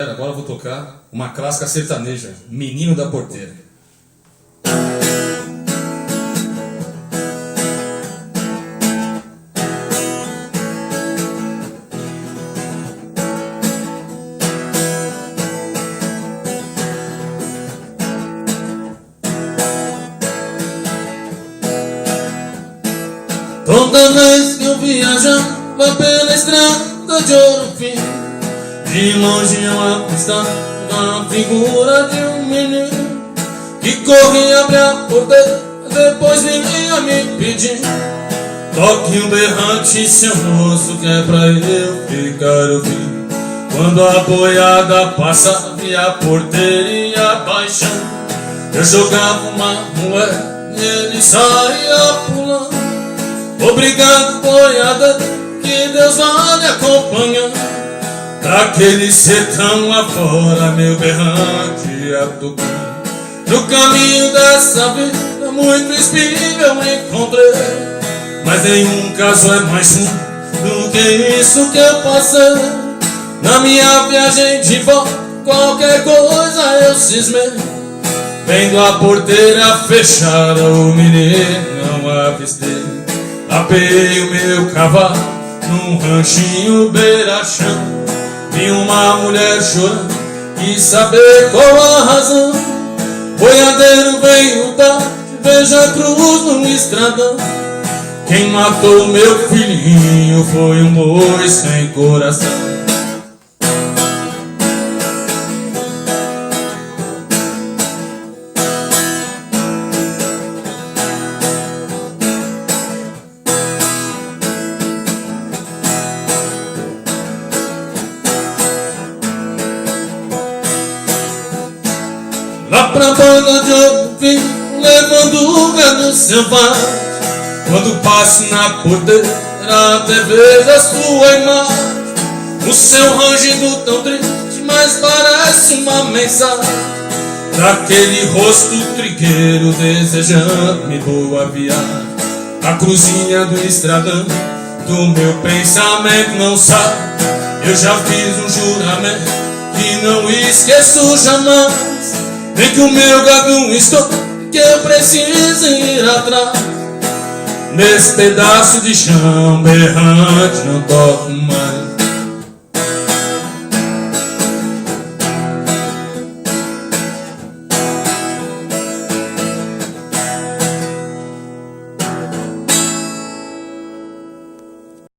Agora eu vou tocar uma clássica sertaneja, Menino da Porteira. Toda vez que eu viajava pela estrada de Ouro Fino, de longe eu avistava a figura de um menino que corria, abria a porteira, depois vinha me pedir: toque um berrante, seu moço, que é pra eu ficar ouvindo. Quando a boiada passava e a porteira ia baixando, eu jogava uma moeda e ele saía pulando. Obrigado, boiada, que Deus vai me acompanhando. Daquele sertão afora, meu berrante a tocar. No caminho dessa vida, muito espinho eu encontrei, mas nenhum caso é mais fundo do que isso que eu passei. Na minha viagem de volta, qualquer coisa eu cismei. Vendo a porteira fechada, o menino não avistei. Apeei o meu cavalo num ranchinho beira-chão. Vi uma mulher chorando, quis saber qual a razão. Boiadeiro veio tarde, veja a cruz no estradão. Quem matou meu filhinho foi um boi sem coração. Lá pra banda de Ouro Fino, levando o gado selvagem. Quando passo na porteira, até vejo a sua imagem. O seu rangido tão triste, mas parece uma mensagem daquele rosto trigueiro desejando-me boa viagem. A cruzinha do estradão do meu pensamento não sai. Eu já fiz um juramento que não esqueço jamais. Nem que o meu gado estou, que eu preciso ir atrás. Nesse pedaço de chão berrante não toco mais.